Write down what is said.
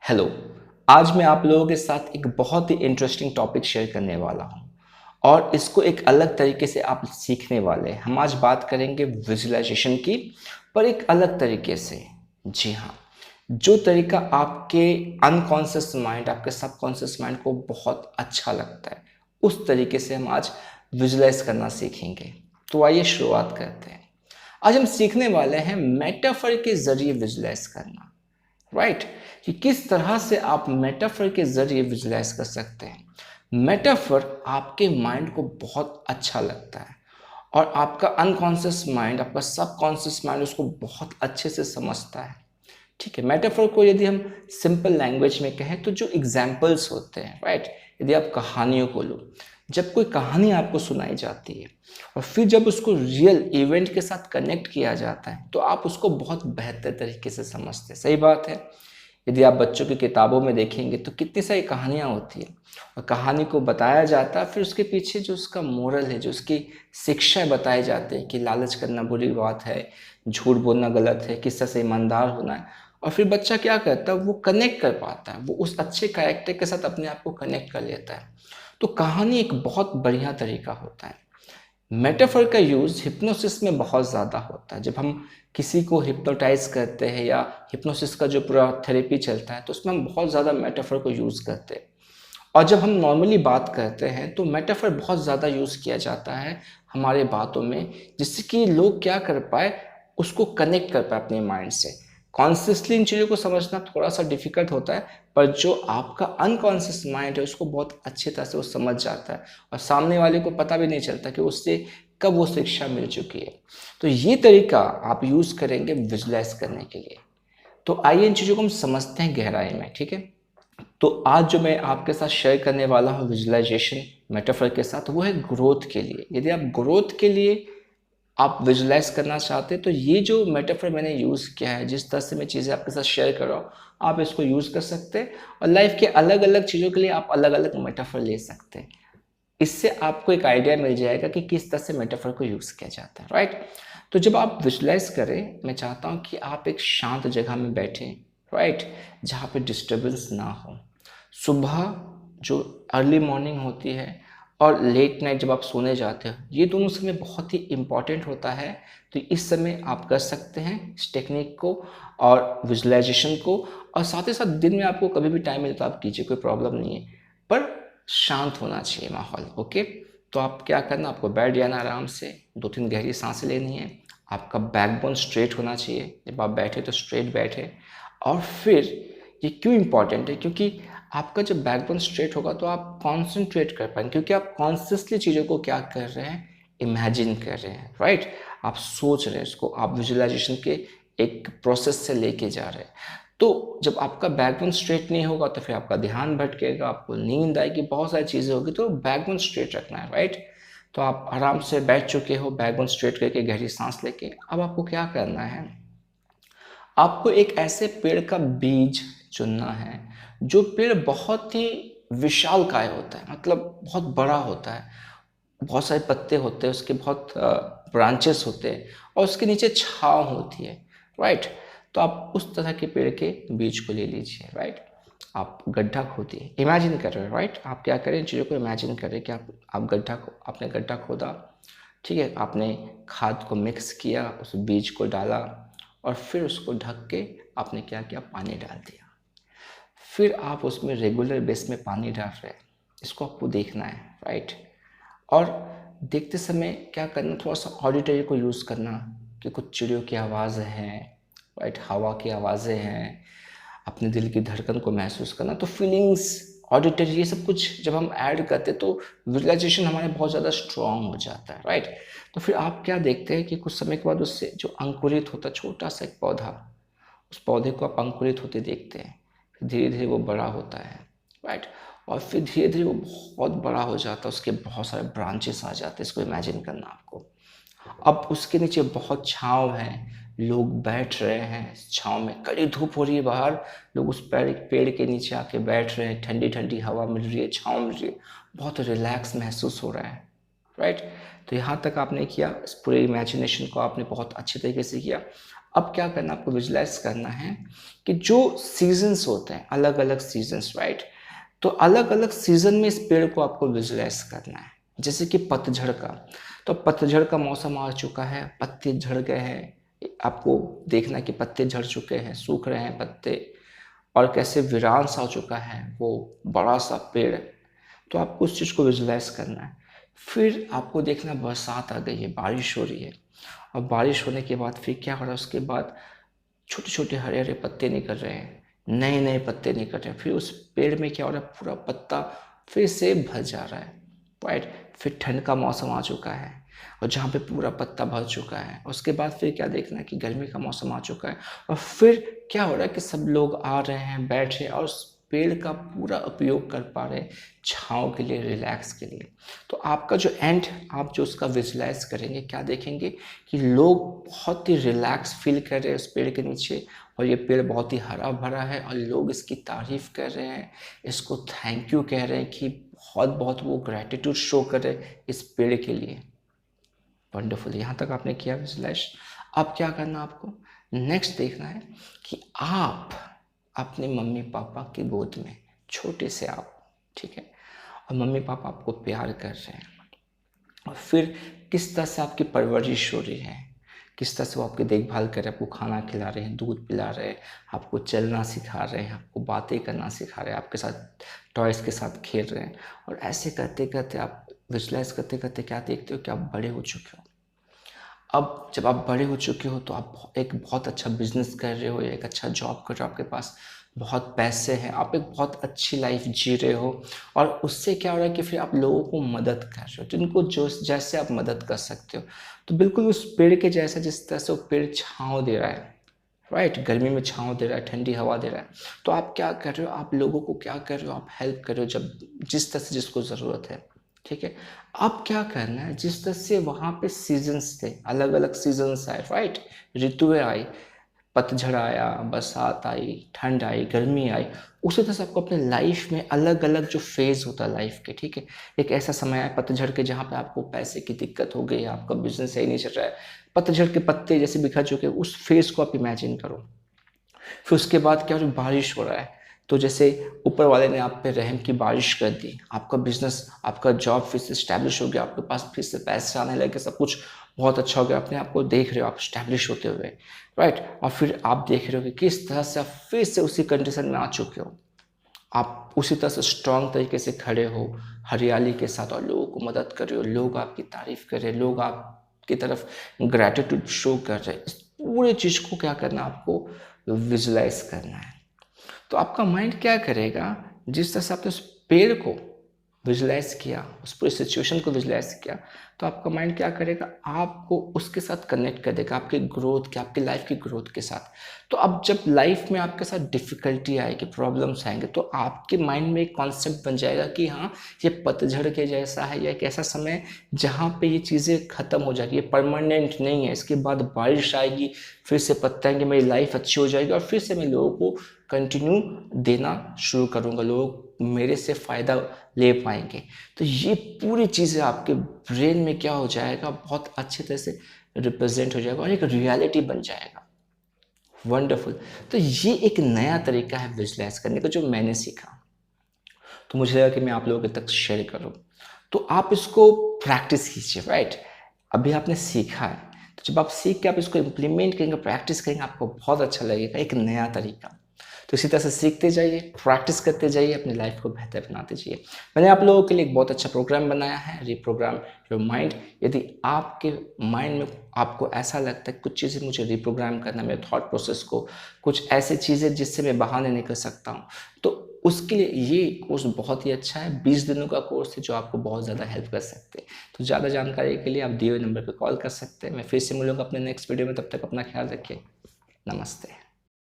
Hello. आज मैं आप लोगों के साथ एक बहुत ही इंटरेस्टिंग टॉपिक शेयर करने वाला हूं और इसको एक अलग तरीके से आप सीखने वाले हैं। हम आज बात करेंगे विजुअलाइजेशन की, पर एक अलग तरीके से। जी हाँ, जो तरीका आपके अनकॉन्शियस माइंड, आपके सबकॉन्शियस माइंड को बहुत अच्छा लगता है, उस तरीके से हम आज विजुअलाइज करना सीखेंगे। तो आइए शुरुआत करते हैं। आज हम सीखने वाले हैं मेटाफर के जरिए विजुअलाइज करना। राइट, कि किस तरह से आप मेटाफर के जरिए विजुलाइज कर सकते हैं। मेटाफर आपके माइंड को बहुत अच्छा लगता है और आपका अनकॉन्शियस माइंड, आपका सबकॉन्शियस माइंड उसको बहुत अच्छे से समझता है। ठीक है, मेटाफर को यदि हम सिंपल लैंग्वेज में कहें तो जो एग्जाम्पल्स होते हैं, राइट। यदि आप कहानियों को लो, जब कोई कहानी आपको सुनाई जाती है और फिर जब उसको रियल इवेंट के साथ कनेक्ट किया जाता है तो आप उसको बहुत बेहतर तरीके से समझते हैं। सही बात है। यदि आप बच्चों की किताबों में देखेंगे तो कितनी सारी कहानियाँ होती हैं और कहानी को बताया जाता है, फिर उसके पीछे जो उसका मोरल है, जो उसकी शिक्षा बताई जाती है कि लालच करना बुरी बात है, झूठ बोलना गलत है, किस तरह से ईमानदार होना है। और फिर बच्चा क्या करता है, वो कनेक्ट कर पाता है, वो उस अच्छे कैरेक्टर के साथ अपने आप को कनेक्ट कर लेता है। तो कहानी एक बहुत बढ़िया तरीका होता है। मेटाफर का यूज़ हिप्नोसिस में बहुत ज़्यादा होता है। जब हम किसी को हिप्नोटाइज करते हैं या हिप्नोसिस का जो पूरा थेरेपी चलता है तो उसमें हम बहुत ज़्यादा मेटाफर को यूज़ करते हैं। और जब हम नॉर्मली बात करते हैं तो मेटाफर बहुत ज़्यादा यूज़ किया जाता है हमारे बातों में, जिससे कि लोग क्या कर पाए, उसको कनेक्ट कर पाए अपने माइंड से। कॉन्शियसली इन चीज़ों को समझना थोड़ा सा डिफिकल्ट होता है, पर जो आपका अनकॉन्शियस माइंड है उसको बहुत अच्छी तरह से वो समझ जाता है और सामने वाले को पता भी नहीं चलता कि उससे कब वो शिक्षा मिल चुकी है। तो ये तरीका आप यूज़ करेंगे विजुलाइज करने के लिए। तो आइए इन चीज़ों को हम समझते हैं गहराई में। ठीक है, तो आज जो मैं आपके साथ शेयर करने वाला हूँ विजुअलाइजेशन मेटाफर के साथ, वो है ग्रोथ के लिए। यदि आप ग्रोथ के लिए आप विजुलाइज करना चाहते हैं तो ये जो मेटाफर मैंने यूज़ किया है, जिस तरह से मैं चीज़ें आपके साथ शेयर कर रहा हूँ, आप इसको यूज़ कर सकते हैं और लाइफ के अलग अलग चीज़ों के लिए आप अलग अलग मेटाफर ले सकते हैं। इससे आपको एक आइडिया मिल जाएगा कि किस तरह से मेटाफर को यूज़ किया जाता है, राइट। तो जब आप विजुलाइज करें, मैं चाहता हूँ कि आप एक शांत जगह में बैठें, राइट, जहाँ पे डिस्टर्बेंस ना हो। सुबह जो अर्ली मॉर्निंग होती है और लेट नाइट जब आप सोने जाते हो, ये दोनों समय बहुत ही इम्पॉर्टेंट होता है। तो इस समय आप कर सकते हैं इस टेक्निक को और विजुलाइजेशन को, और साथ ही साथ दिन में आपको कभी भी टाइम मिले तो आप कीजिए, कोई प्रॉब्लम नहीं है, पर शांत होना चाहिए माहौल। ओके, तो आप क्या करना, आपको बैठ जाना आराम से, 2-3 गहरी सांसें लेनी है। आपका बैकबोन स्ट्रेट होना चाहिए, जब आप बैठे तो स्ट्रेट बैठे। और फिर ये क्यों इम्पॉर्टेंट है, क्योंकि आपका जब बैकबोन स्ट्रेट होगा तो आप कॉन्सेंट्रेट कर पाएंगे, क्योंकि आप कॉन्शियसली चीज़ों को क्या कर रहे हैं, इमेजिन कर रहे हैं, राइट। आप सोच रहे हैं, इसको आप विजुअलाइजेशन के एक प्रोसेस से लेके जा रहे हैं। तो जब आपका बैकबोन स्ट्रेट नहीं होगा तो फिर आपका ध्यान भटकेगा, आपको नींद आएगी, बहुत सारी चीज़ें होगी। तो बैकबोन स्ट्रेट रखना है, राइट। तो आप आराम से बैठ चुके हो, बैकबोन स्ट्रेट करके गहरी सांस लेके, अब आपको क्या करना है, आपको एक ऐसे पेड़ का बीज चुनना है जो पेड़ बहुत ही विशालकाय होता है, मतलब बहुत बड़ा होता है, बहुत सारे पत्ते होते हैं उसके, बहुत ब्रांचेस होते हैं और उसके नीचे छाँव होती है, राइट। तो आप उस तरह के पेड़ के बीज को ले लीजिए, राइट। आप गड्ढा खोदिए, इमेजिन कर रहे हो, राइट। आप क्या करें, इन चीज़ों को इमेजिन करें कि आप आपने गड्ढा खोदा, ठीक है, आपने खाद को मिक्स किया, उस बीज को डाला और फिर उसको ढक के आपने क्या किया, पानी डाल दिया। फिर आप उसमें रेगुलर बेस में पानी डाल रहे हैं, इसको आपको देखना है, राइट। और देखते समय क्या करना, थोड़ा सा ऑडिटरी को यूज़ करना, कि कुछ चिड़ियों की आवाज़ हैं, राइट, हवा की आवाज़ें हैं, अपने दिल की धड़कन को महसूस करना। तो फीलिंग्स, ऑडिटरी, ये सब कुछ जब हम ऐड करते तो विजुअलाइजेशन हमारे बहुत ज़्यादा स्ट्रॉन्ग हो जाता है, राइट। तो फिर आप क्या देखते हैं कि कुछ समय के बाद उससे जो अंकुरित होता है छोटा सा एक पौधा, उस पौधे को आप अंकुरित होते देखते हैं, फिर धीरे धीरे वो बड़ा होता है, राइट। और फिर धीरे धीरे वो बहुत बड़ा हो जाता है, उसके बहुत सारे ब्रांचेस आ जाते हैं, इसको इमेजिन करना आपको। अब उसके नीचे बहुत छाँव है, लोग बैठ रहे हैं छाँव में, कड़ी धूप हो रही है बाहर, लोग उस पेड़ के नीचे आके बैठ रहे हैं, ठंडी ठंडी हवा मिल रही है, छाँव मिल रही है, बहुत रिलैक्स महसूस हो रहा है, राइट। तो यहाँ तक आपने किया, इस पूरे इमेजिनेशन को आपने बहुत अच्छे तरीके से किया। अब क्या करना, आपको विजुलाइज करना है कि जो सीजन्स होते हैं, अलग अलग सीजन्स, राइट, तो अलग अलग सीजन में इस पेड़ को आपको विजुलाइज करना है। जैसे कि पतझड़ का, तो पतझड़ का मौसम आ चुका है, पत्ते झड़ गए हैं, आपको देखना है कि पत्ते झड़ चुके हैं, सूख रहे हैं पत्ते, और कैसे वीरान सा हो चुका है वो बड़ा सा पेड़, तो आपको उस चीज़ को विजुलाइज करना है। फिर आपको देखना बरसात आ गई है, बारिश हो रही है, और बारिश होने के बाद फिर क्या हो रहा है, उसके बाद छोटे छोटे हरे हरे पत्ते निकल रहे हैं, नए नए पत्ते निकल रहे हैं, फिर उस पेड़ में क्या हो रहा है, पूरा पत्ता फिर से भर जा रहा है, राइट। फिर ठंड का मौसम आ चुका है, और जहाँ पे पूरा पत्ता भर चुका है, उसके बाद फिर क्या देखना है कि गर्मी का मौसम आ चुका है, और फिर क्या हो रहा है कि सब लोग आ रहे हैं, बैठ रहे हैं, और उस पेड़ का पूरा उपयोग कर पा रहे हैं छाँव के लिए, रिलैक्स के लिए। तो आपका जो एंड, आप जो उसका विजुलाइज करेंगे, क्या देखेंगे कि लोग बहुत ही रिलैक्स फील कर रहे हैं उस पेड़ के नीचे, और ये पेड़ बहुत ही हरा भरा है, और लोग इसकी तारीफ कर रहे हैं, इसको थैंक यू कह रहे हैं, कि बहुत बहुत वो ग्रैटिट्यूड शो कर रहे हैं इस पेड़ के लिए। वंडरफुल, यहाँ तक आपने किया विजुलाइज। अब क्या करना आपको, नेक्स्ट देखना है कि आप अपने मम्मी पापा की गोद में छोटे से आप, ठीक है, और मम्मी पापा आपको प्यार कर रहे हैं, और फिर किस तरह से आपकी परवरिश हो रही है, किस तरह से वो आपकी देखभाल कर रहे हैं, आपको खाना खिला रहे हैं, दूध पिला रहे हैं, आपको चलना सिखा रहे हैं, आपको बातें करना सिखा रहे हैं, आपके साथ टॉयज़ के साथ खेल रहे हैं, और ऐसे करते करते आप विजुलाइज करते करते क्या देखते हो कि आप बड़े हो चुके हो। अब जब आप बड़े हो चुके हो तो आप एक बहुत अच्छा बिजनेस कर रहे हो, या एक अच्छा जॉब कर रहे हो, आपके पास बहुत पैसे हैं, आप एक बहुत अच्छी लाइफ जी रहे हो, और उससे क्या हो रहा है कि फिर आप लोगों को मदद कर रहे हो, जिनको जो जैसे आप मदद कर सकते हो। तो बिल्कुल उस पेड़ के जैसा, जिस तरह से वो पेड़ छाँव दे रहा है, राइट, गर्मी में छाँव दे रहा है, ठंडी हवा दे रहा है, तो आप क्या कर रहे हो, आप लोगों को क्या कर रहे हो, आप हेल्प कर रहे हो, जब जिस तरह से जिसको ज़रूरत है, ठीक है। अब क्या करना है, जिस तरह से वहाँ पे सीजन्स थे, अलग अलग सीजन्स आए, राइट, ऋतुएं आई, पतझड़ आया, बरसात आई, ठंड आई, गर्मी आई, उसी तरह से आपको अपने लाइफ में अलग अलग जो फेज़ होता है लाइफ के, ठीक है, एक ऐसा समय है पतझड़ के जहाँ पे आपको पैसे की दिक्कत हो गई, आपका बिजनेस सही नहीं चल रहा है, पतझड़ के पत्ते जैसे बिखर चुके, उस फेज़ को आप इमेजिन करो। फिर उसके बाद क्या हो रहा है, बारिश हो रहा है, तो जैसे ऊपर वाले ने आप पे रहम की बारिश कर दी, आपका बिजनेस, आपका जॉब फिर से स्टैब्लिश हो गया, आपके पास फिर से पैसे आने लगे, सब कुछ बहुत अच्छा हो गया, अपने आप को देख रहे हो आप स्टैब्लिश होते हुए, राइट। और फिर आप देख रहे हो कि किस तरह से आप फिर से उसी कंडीशन में आ चुके हो, आप उसी तरह से स्ट्रांग तरीके से खड़े हो, हरियाली के साथ, और लोगों को मदद कर रहे हो, लोग आपकी तारीफ कर रहे हैं, लोग आपकी तरफ ग्रैटिट्यूड शो कर रहे हैं। इस पूरे चीज़ को क्या करना, आपको विजुलाइज करना है। तो आपका माइंड क्या करेगा, जिस तरह से आपने उस पेड़ को विजुलाइज किया, उस पूरी सिचुएशन को विजुलाइज किया, तो आपका माइंड क्या करेगा, आपको उसके साथ कनेक्ट कर देगा, आपके ग्रोथ के, आपकी लाइफ की ग्रोथ के साथ। तो अब जब लाइफ में आपके साथ डिफ़िकल्टी आएगी, प्रॉब्लम्स आएंगे, तो आपके माइंड में एक कॉन्सेप्ट बन जाएगा कि हाँ, ये पतझड़ के जैसा है, या एक ऐसा समय है जहाँ पे ये चीज़ें ख़त्म हो जाएगी, ये परमानेंट नहीं है, इसके बाद बारिश आएगी, फिर से पत्ते आएंगे, मेरी लाइफ अच्छी हो जाएगी, और फिर से मैं लोगों को कंटिन्यू देना शुरू करूँगा, लोग मेरे से फ़ायदा ले पाएंगे। तो ये पूरी चीज़ें आपके ब्रेन में क्या हो जाएगा, बहुत अच्छे तरह से रिप्रेजेंट हो जाएगा, और एक रियलिटी बन जाएगा। वंडरफुल। तो ये एक नया तरीका है विजुलाइज करने का जो मैंने सीखा, तो मुझे लगा कि मैं आप लोगों के तक शेयर करूं। तो आप इसको प्रैक्टिस कीजिए, राइट। अभी आपने सीखा है, तो जब आप सीख के आप इसको इम्प्लीमेंट करेंगे, प्रैक्टिस करेंगे, आपको बहुत अच्छा लगेगा, एक नया तरीका। तो इसी तरह से सीखते जाइए, प्रैक्टिस करते जाइए, अपनी लाइफ को बेहतर बनाते जाइए। मैंने आप लोगों के लिए एक बहुत अच्छा प्रोग्राम बनाया है, रिप्रोग्राम योर माइंड। यदि आपके माइंड में आपको ऐसा लगता है कुछ चीज़ें मुझे रिप्रोग्राम करना, मेरे थॉट प्रोसेस को, कुछ ऐसी चीज़ें जिससे मैं बाहर नहीं निकल सकता हूँ, तो उसके लिए ये कोर्स बहुत ही अच्छा है। 20 दिनों का कोर्स है जो आपको बहुत ज़्यादा हेल्प कर सकते हैं। तो ज़्यादा जानकारी के लिए आप दिए हुए नंबर पर कॉल कर सकते हैं। मैं फिर से मिलूंगा अपने नेक्स्ट वीडियो में, तब तक अपना ख्याल रखिए। नमस्ते।